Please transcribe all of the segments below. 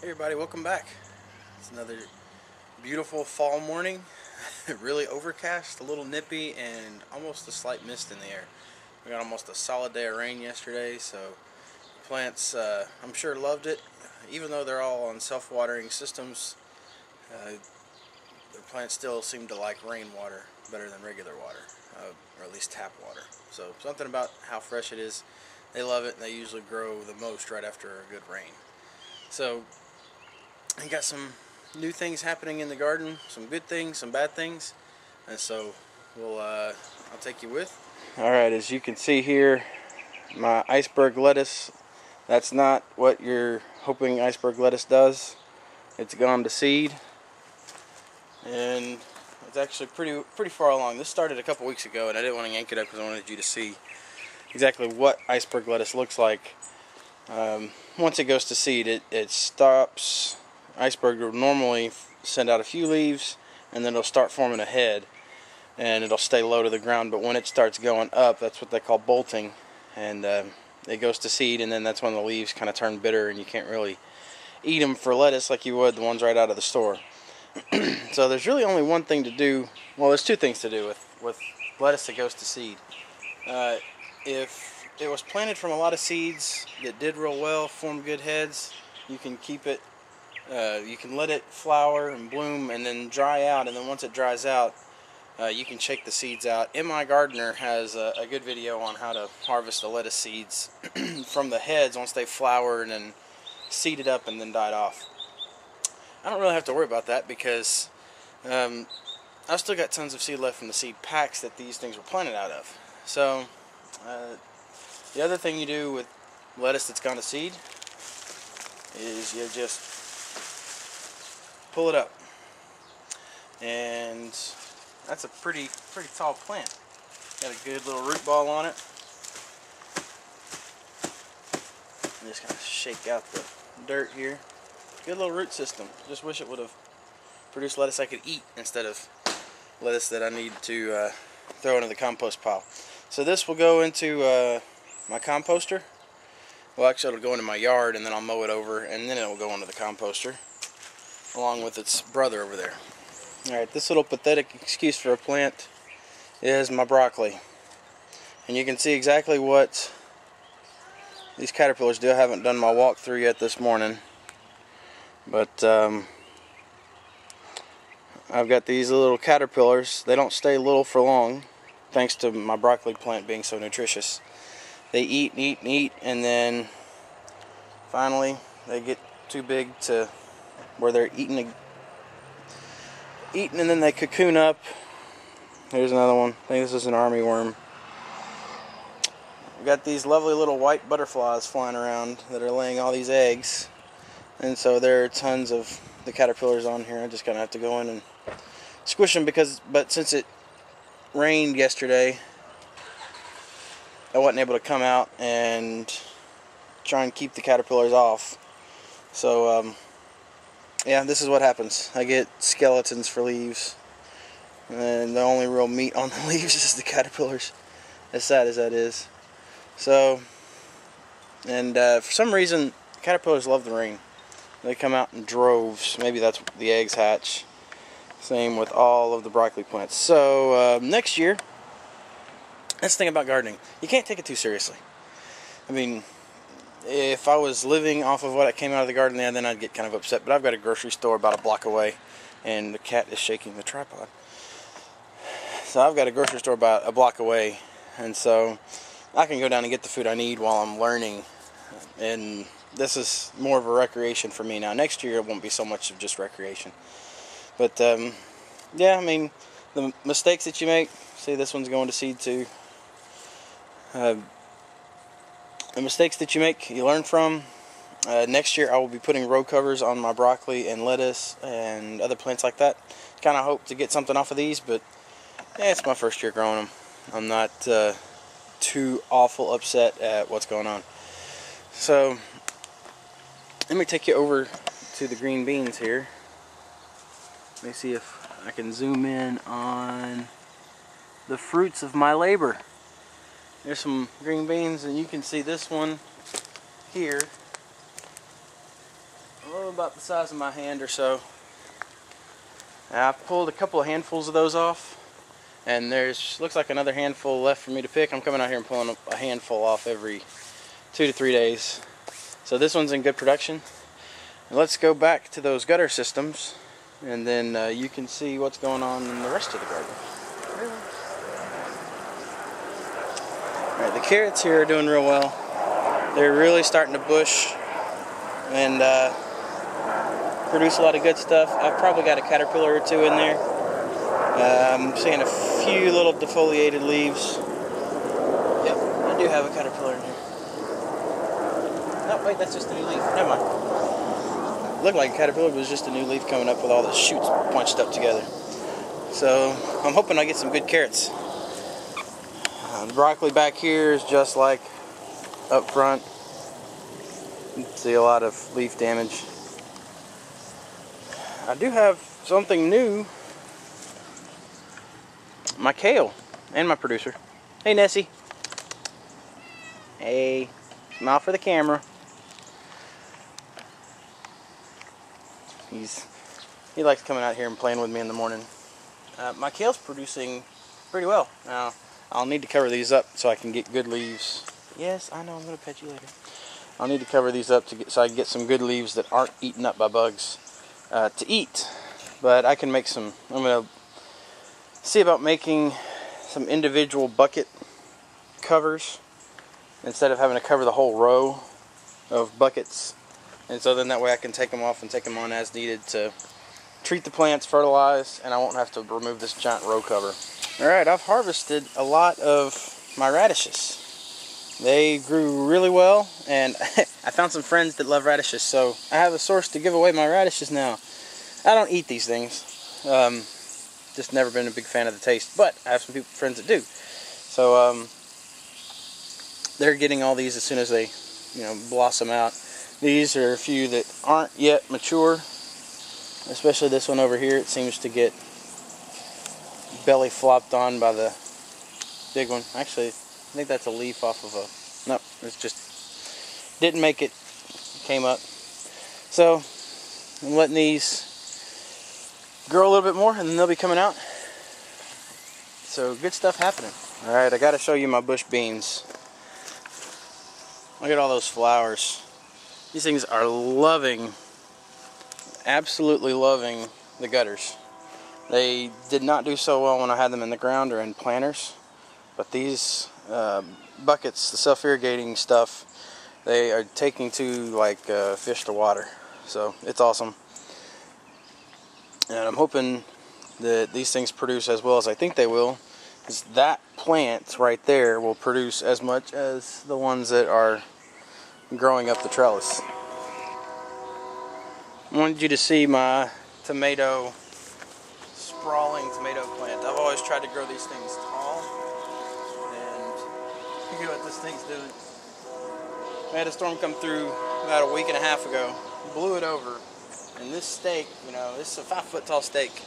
Hey everybody, welcome back. It's another beautiful fall morning. Really overcast, a little nippy, and almost a slight mist in the air. We got almost a solid day of rain yesterday, so the plants, I'm sure, loved it. Even though they're all on self-watering systems, the plants still seem to like rainwater better than regular water, or at least tap water. So something about how fresh it is, they love it, and they usually grow the most right after a good rain. So I got some new things happening in the garden, some good things, some bad things, and so I'll take you with. Alright, as you can see here, my iceberg lettuce, that's not what you're hoping iceberg lettuce does. It's gone to seed, and it's actually pretty far along. This started a couple weeks ago, and I didn't want to yank it up because I wanted you to see exactly what iceberg lettuce looks like. Once it goes to seed, it stops. Iceberg will normally send out a few leaves, and then it'll start forming a head, and it'll stay low to the ground. But when it starts going up, that's what they call bolting, and it goes to seed, and then that's when the leaves kind of turn bitter, and you can't really eat them for lettuce like you would the ones right out of the store. So there's really only one thing to do. Well, there's two things to do with lettuce that goes to seed. If it was planted from a lot of seeds that did real well, formed good heads, you can keep it. You can let it flower and bloom and then dry out, and then once it dries out, you can shake the seeds out. MI Gardener has a good video on how to harvest the lettuce seeds from the heads once they flowered and seeded up and then died off. I don't really have to worry about that because I've still got tons of seed left from the seed packs that these things were planted out of. So the other thing you do with lettuce that's gone to seed is you just pull it up, and that's a pretty tall plant. Got a good little root ball on it. I'm just gonna shake out the dirt here. Good little root system. Just wish it would have produced lettuce I could eat instead of lettuce that I need to throw into the compost pile. So this will go into my composter. Well, actually it'll go into my yard, and then I'll mow it over, and then it'll go into the composter along with its brother over there. Alright, this little pathetic excuse for a plant is my broccoli. And you can see exactly what these caterpillars do. I haven't done my walkthrough yet this morning, but I've got these little caterpillars. They don't stay little for long, thanks to my broccoli plant being so nutritious. They eat and eat and eat, and then finally they get too big to where they're eating, and then they cocoon up. Here's another one. I think this is an army worm. We've got these lovely little white butterflies flying around that are laying all these eggs, and so there are tons of the caterpillars on here. I just kind of have to go in and squish them but since it rained yesterday, I wasn't able to come out and try and keep the caterpillars off. So yeah, this is what happens. I get skeletons for leaves, and the only real meat on the leaves is the caterpillars, as sad as that is. So, and for some reason, caterpillars love the rain. They come out in droves. Maybe that's what the eggs hatch. Same with all of the broccoli plants. So next year, that's the thing about gardening. You can't take it too seriously. I mean, if I was living off of what came out of the garden there, then I'd get kind of upset. But I've got a grocery store about a block away, and the cat is shaking the tripod. So I've got a grocery store about a block away, and so I can go down and get the food I need while I'm learning. And this is more of a recreation for me now. Next year it won't be so much of just recreation. But yeah, I mean, the mistakes that you make, see this one's going to seed too. The mistakes that you make, you learn from. Next year I will be putting row covers on my broccoli and lettuce and other plants like that. Kind of hope to get something off of these, but yeah, it's my first year growing them. I'm not too awful upset at what's going on. So let me take you over to the green beans here. Let me see if I can zoom in on the fruits of my labor. There's some green beans, and you can see this one here. little about the size of my hand or so. I pulled a couple of handfuls of those off, and there's looks like another handful left for me to pick. I'm coming out here and pulling a handful off every 2 to 3 days. So this one's in good production. And let's go back to those gutter systems, and then you can see what's going on in the rest of the garden. Alright, the carrots here are doing real well. They're really starting to bush and produce a lot of good stuff. I've probably got a caterpillar or two in there. I'm seeing a few little defoliated leaves. Yep, I do have a caterpillar in here. No, wait, that's just a new leaf. Never mind. Looked like a caterpillar, but it was just a new leaf coming up with all the shoots punched up together. So I'm hoping I get some good carrots. The broccoli back here is just like up front. You can see a lot of leaf damage. I do have something new. My kale and my producer. Hey Nessie. Hey, smile for the camera. He likes coming out here and playing with me in the morning. My kale's producing pretty well. Now I'll need to cover these up so I can get good leaves. Yes, I know, I'm going to pet you later. I'll need to cover these up so I can get some good leaves that aren't eaten up by bugs to eat. But I can make some, I'm going to see about making some individual bucket covers instead of having to cover the whole row of buckets. And so then that way I can take them off and take them on as needed to treat the plants, fertilize, and I won't have to remove this giant row cover. Alright, I've harvested a lot of my radishes. They grew really well, and I found some friends that love radishes, so I have a source to give away my radishes now. I don't eat these things. Just never been a big fan of the taste, but I have some friends that do. So they're getting all these as soon as they, blossom out. These are a few that aren't yet mature, especially this one over here. It seems to get belly flopped on by the big one. Actually, I think that's a leaf off of a, no, it's just, didn't make it, came up. So, I'm letting these grow a little bit more and then they'll be coming out. So, good stuff happening. Alright, I gotta show you my bush beans. Look at all those flowers. These things are loving, absolutely loving the gutters. They did not do so well when I had them in the ground or in planters, but these buckets, the self-irrigating stuff, they are taking to like fish to water. So it's awesome. And I'm hoping that these things produce as well as I think they will, because that plant right there will produce as much as the ones that are growing up the trellis. I wanted you to see my sprawling tomato plant. I've always tried to grow these things tall, and look at what this thing's doing. I had a storm come through about a week and a half ago, blew it over, and this stake, this is a 5-foot tall stake.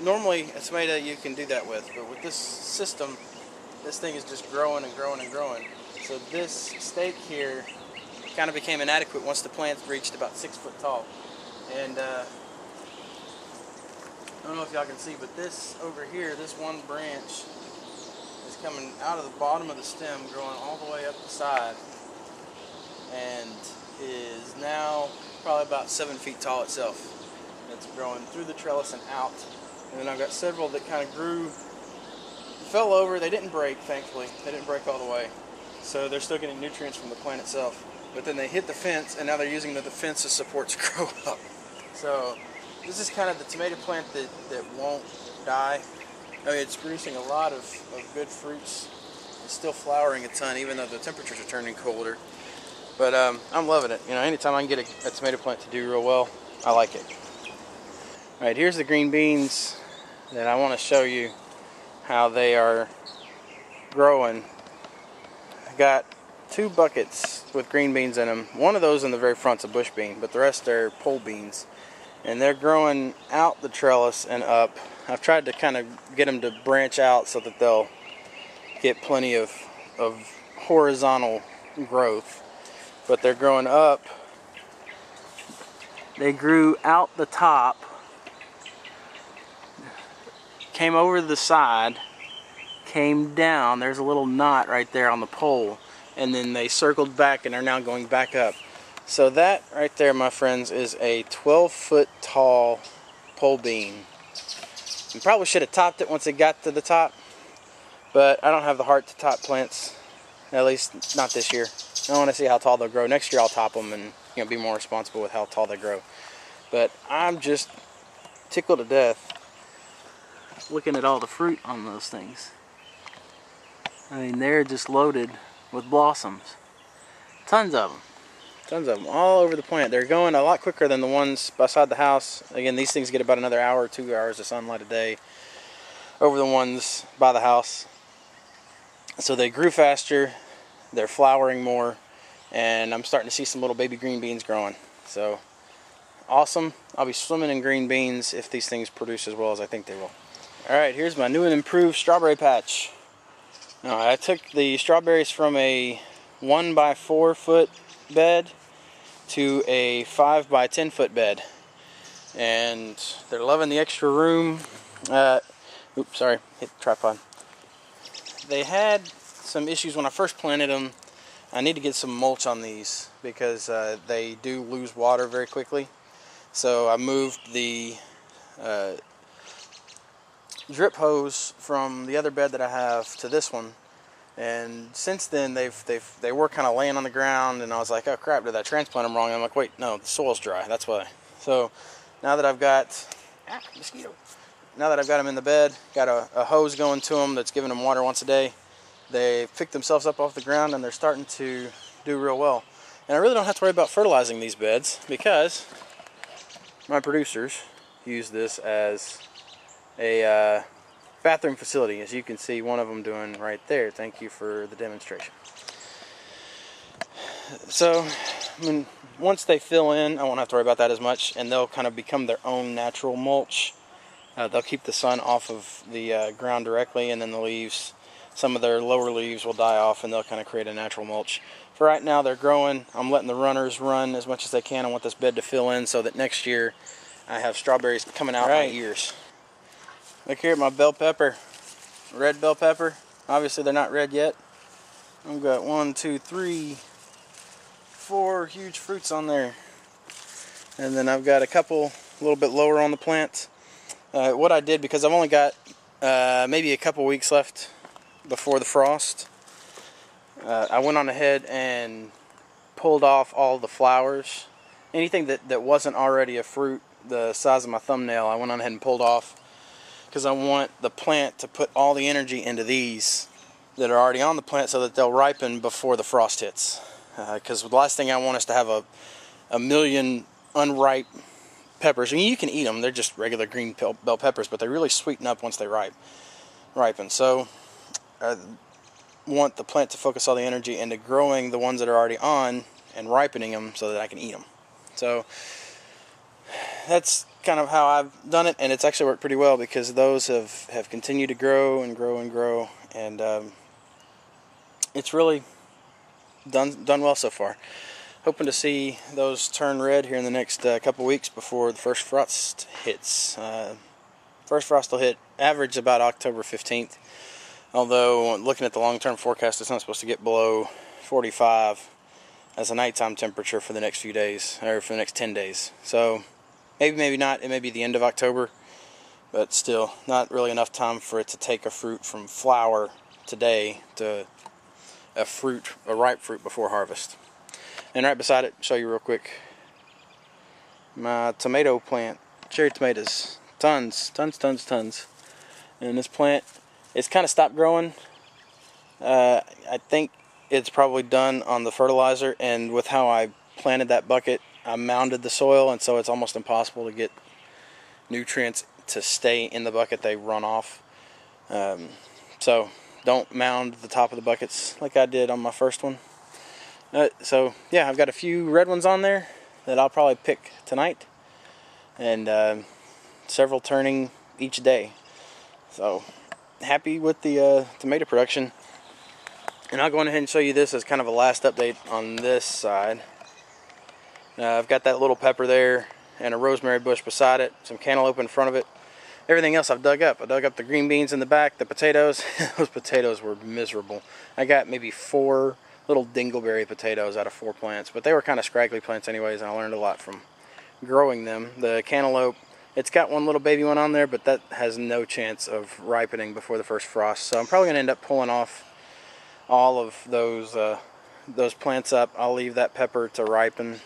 Normally a tomato you can do that with, but with this system, this thing is just growing and growing and growing. So this stake here kind of became inadequate once the plant reached about 6 foot tall. And I don't know if y'all can see, but this over here, this one branch is coming out of the bottom of the stem, growing all the way up the side, and is now probably about 7 feet tall itself. It's growing through the trellis and out. And then I've got several that kind of grew, fell over. They didn't break, thankfully. They didn't break all the way. So they're still getting nutrients from the plant itself. But then they hit the fence, and now they're using the fence as support to grow up. So this is kind of the tomato plant that won't die. I mean, it's producing a lot of good fruits. It's still flowering a ton, even though the temperatures are turning colder. But I'm loving it. Anytime I can get a tomato plant to do real well, I like it. Alright, here's the green beans that I want to show you how they are growing. I got 2 buckets with green beans in them. One of those in the very front's a bush bean, but the rest are pole beans. And they're growing out the trellis and up. I've tried to kind of get them to branch out so that they'll get plenty of horizontal growth. But they're growing up They grew out the top, came over the side, came down. There's a little knot right there on the pole, and then they circled back and are now going back up. So that right there, my friends, is a 12-foot tall pole bean. You probably should have topped it once it got to the top, but I don't have the heart to top plants, at least not this year. I want to see how tall they'll grow. Next year I'll top them and be more responsible with how tall they grow. But I'm just tickled to death looking at all the fruit on those things. I mean, they're just loaded with blossoms. Tons of them. Tons of them all over the plant. They're going a lot quicker than the ones beside the house. Again, these things get about another hour or 2 hours of sunlight a day over the ones by the house. So they grew faster, they're flowering more, and I'm starting to see some little baby green beans growing. So awesome. I'll be swimming in green beans if these things produce as well as I think they will. Alright, here's my new and improved strawberry patch. Now, I took the strawberries from a 1 by 4 foot bed to a 5 by 10 foot bed, and they're loving the extra room. Oops, sorry, hit the tripod. They had some issues when I first planted them. I need to get some mulch on these because they do lose water very quickly. So I moved the drip hose from the other bed that I have to this one, and since then they were kind of laying on the ground, and I was like, oh crap, did I transplant them wrong? And I'm like, wait, no, the soil's dry, that's why. So now that I've got mosquito. Now that I've got them in the bed, got a hose going to them that's giving them water once a day, they've picked themselves up off the ground and they're starting to do real well. And I really don't have to worry about fertilizing these beds because my producers use this as a bathroom facility, as you can see one of them doing right there. Thank you for the demonstration. So, I mean, once they fill in, I won't have to worry about that as much, and they'll kind of become their own natural mulch. They'll keep the sun off of the ground directly, and then the leaves, some of their lower leaves will die off, and they'll kind of create a natural mulch. For right now, they're growing. I'm letting the runners run as much as they can. I want this bed to fill in so that next year I have strawberries coming out my ears. Look here at my bell pepper, red bell pepper. Obviously they're not red yet. I've got 1, 2, 3, 4 huge fruits on there. And then I've got a couple a little bit lower on the plant. What I did, because I've only got maybe a couple weeks left before the frost, I went on ahead and pulled off all the flowers. Anything that wasn't already a fruit the size of my thumbnail, I went on ahead and pulled off, because I want the plant to put all the energy into these that are already on the plant so that they'll ripen before the frost hits. Because the last thing I want is to have a million unripe peppers. I mean, you can eat them, they're just regular green bell peppers, but they really sweeten up once they ripen. So I want the plant to focus all the energy into growing the ones that are already on and ripening them so that I can eat them. So that's kind of how I've done it, and it's actually worked pretty well, because those have continued to grow and grow and grow, and it's really done well so far. Hoping to see those turn red here in the next couple weeks before the first frost hits. First frost will hit average about October 15th, although looking at the long-term forecast, it's not supposed to get below 45 as a nighttime temperature for the next few days, or for the next 10 days. So maybe not. It may be the end of October, but still not really enough time for it to take a fruit from flower today to a ripe fruit before harvest. And right beside it, show you real quick, my tomato plant, cherry tomatoes, tons. And this plant, it's kind of stopped growing. I think it's probably done on the fertilizer, and with how I planted that bucket, I mounded the soil, and so it's almost impossible to get nutrients to stay in the bucket. They run off. So don't mound the top of the buckets like I did on my first one. So yeah, I've got a few red ones on there that I'll probably pick tonight, and several turning each day. So happy with the tomato production. And I'll go ahead and show you this as kind of a last update on this side. I've got that little pepper there. and a rosemary bush beside it, some cantaloupe in front of it. Everything else I've dug up. I dug up the green beans in the back, the potatoes. Those potatoes were miserable. I got maybe 4 little dingleberry potatoes out of 4 plants, but they were kind of scraggly plants anyways, and I learned a lot from growing them. The cantaloupe, it's got one little baby one on there, but that has no chance of ripening before the first frost, so I'm probably going to end up pulling off all of those plants up. I'll leave that pepper to ripen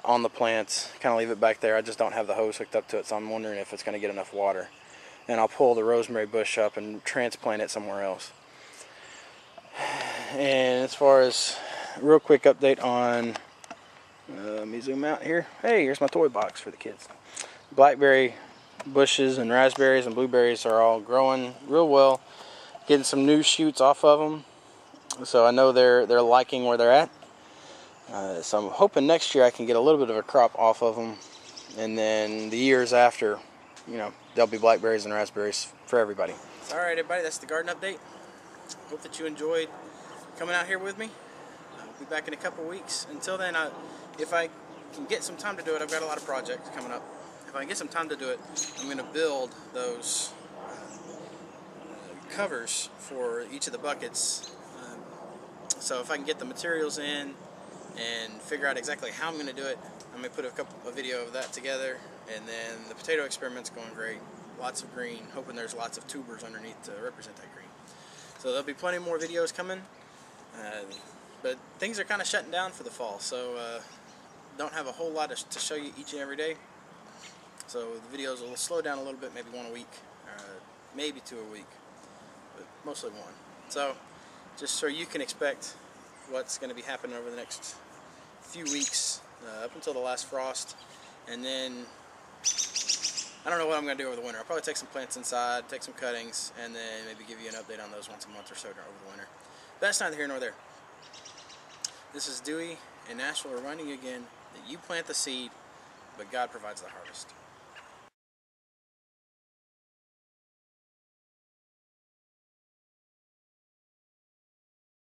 on the plants, kind of leave it back there. I just don't have the hose hooked up to it, so I'm wondering if it's going to get enough water. And I'll pull the rosemary bush up and transplant it somewhere else. And as far as real quick update on, let me zoom out here. Hey, here's my toy box for the kids. Blackberry bushes and raspberries and blueberries are all growing real well. Getting some new shoots off of them, so I know they're liking where they're at. So I'm hoping next year I can get a little bit of a crop off of them, and then the years after, you know, there'll be blackberries and raspberries for everybody. All right, everybody, that's the garden update. Hope that you enjoyed coming out here with me. I'll be back in a couple weeks. Until then, if I can get some time to do it, I've got a lot of projects coming up. If I can get some time to do it, I'm going to build those covers for each of the buckets. So if I can get the materials in and figure out exactly how I'm going to do it, I'm going to put a video of that together. And then the potato experiment's going great. Lots of green, hoping there's lots of tubers underneath to represent that green. So there'll be plenty more videos coming. But things are kind of shutting down for the fall, so don't have a whole lot to show you each and every day. So the videos will slow down a little bit, maybe 1 a week, maybe 2 a week, but mostly 1. So just so you can expect what's going to be happening over the next few weeks, up until the last frost. And then I don't know what I'm going to do over the winter. I'll probably take some plants inside, take some cuttings, and then maybe give you an update on those once a month or so over the winter. But that's neither here nor there. This is Dewey in Nashville reminding you again that you plant the seed, but God provides the harvest.